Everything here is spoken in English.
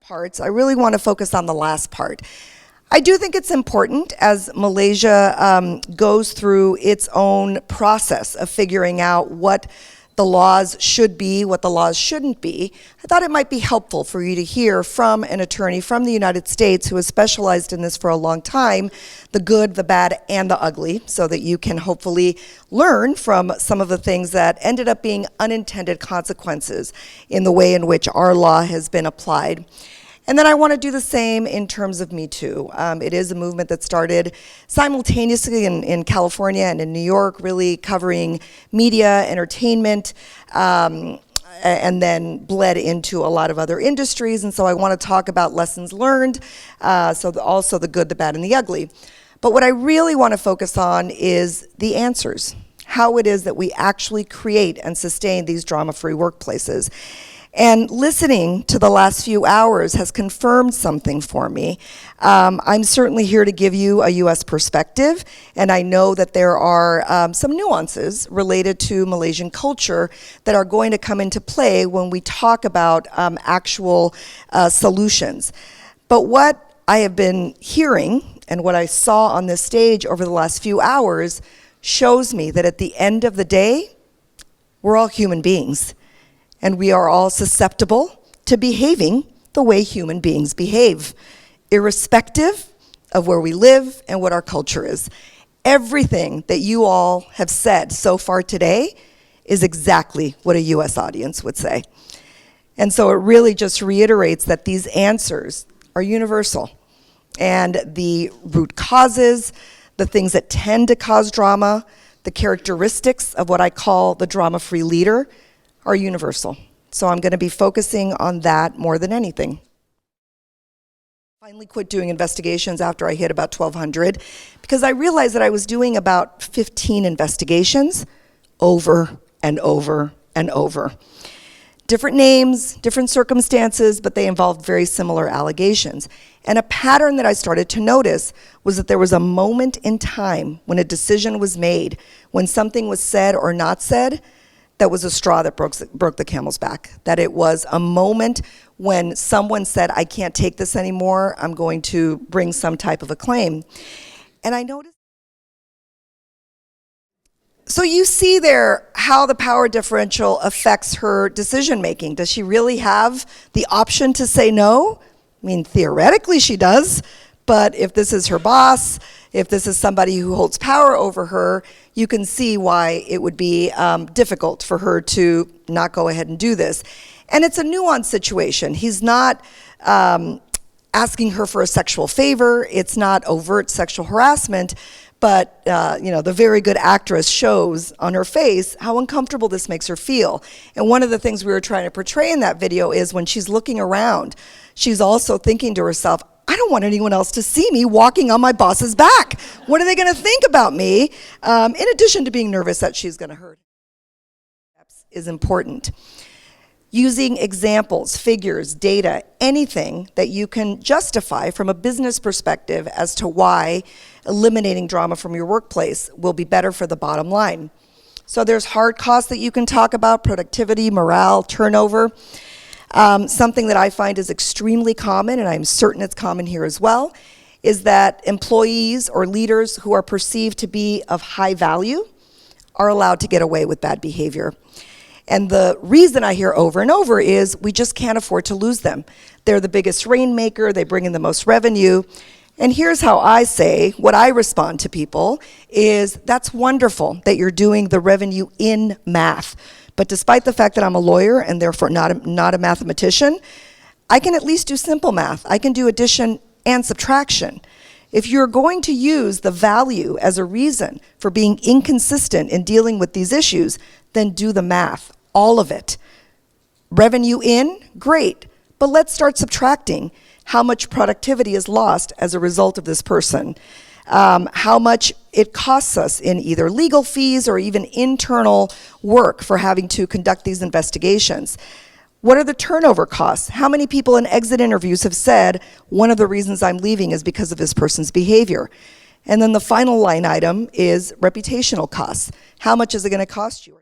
parts. I really want to focus on the last part. I do think it's important as Malaysia goes through its own process of figuring out what the laws should be, what the laws shouldn't be. I thought it might be helpful for you to hear from an attorney from the United States who has specialized in this for a long time, the good, the bad, and the ugly, so that you can hopefully learn from some of the things that ended up being unintended consequences in the way in which our law has been applied. And then I want to do the same in terms of Me Too. It is a movement that started simultaneously in California and in New York, really covering media, entertainment, and then bled into a lot of other industries. And so I want to talk about lessons learned, also the good, the bad, and the ugly. But what I really want to focus on is the answers, how it is that we actually create and sustain these drama-free workplaces. And listening to the last few hours has confirmed something for me. I'm certainly here to give you a U.S. perspective, and I know that there are some nuances related to Malaysian culture that are going to come into play when we talk about actual solutions. But what I have been hearing and what I saw on this stage over the last few hours shows me that at the end of the day, we're all human beings. And we are all susceptible to behaving the way human beings behave, irrespective of where we live and what our culture is. Everything that you all have said so far today is exactly what a US audience would say. And so it really just reiterates that these answers are universal. And the root causes, the things that tend to cause drama, the characteristics of what I call the drama-free leader, are universal. So I'm going to be focusing on that more than anything. Finally quit doing investigations after I hit about 1,200 because I realized that I was doing about 15 investigations over and over and over. Different names, different circumstances, but they involved very similar allegations. And a pattern that I started to notice was that there was a moment in time when a decision was made, when something was said or not said, that was a straw that broke the camel's back. That it was a moment when someone said, I can't take this anymore, I'm going to bring some type of a claim. And I noticed, so you see there how the power differential affects her decision making. Does she really have the option to say no? I mean, theoretically she does, but if this is her boss, if this is somebody who holds power over her, you can see why it would be difficult for her to not go ahead and do this. And it's a nuanced situation. He's not asking her for a sexual favor. It's not overt sexual harassment, but the very good actress shows on her face how uncomfortable this makes her feel. And one of the things we were trying to portray in that video is when she's looking around, she's also thinking to herself, I don't want anyone else to see me walking on my boss's back. What are they going to think about me? In addition to being nervous that she's going to hurt. Is important. Using examples, figures, data, anything that you can justify from a business perspective as to why eliminating drama from your workplace will be better for the bottom line. So there's hard costs that you can talk about, productivity, morale, turnover. Something that I find is extremely common, and I'm certain it's common here as well, is that employees or leaders who are perceived to be of high value are allowed to get away with bad behavior. And the reason I hear over and over is we just can't afford to lose them. They're the biggest rainmaker, they bring in the most revenue. And here's how I say, what I respond to people is, that's wonderful that you're doing the revenue in math. But despite the fact that I'm a lawyer and therefore not a mathematician, I can at least do simple math. I can do addition and subtraction. If you're going to use the value as a reason for being inconsistent in dealing with these issues, then do the math, all of it. Revenue in, great, but let's start subtracting how much productivity is lost as a result of this person. How much it costs us in either legal fees or even internal work for having to conduct these investigations. What are the turnover costs? How many people in exit interviews have said, one of the reasons I'm leaving is because of this person's behavior? And then the final line item is reputational costs. How much is it going to cost you?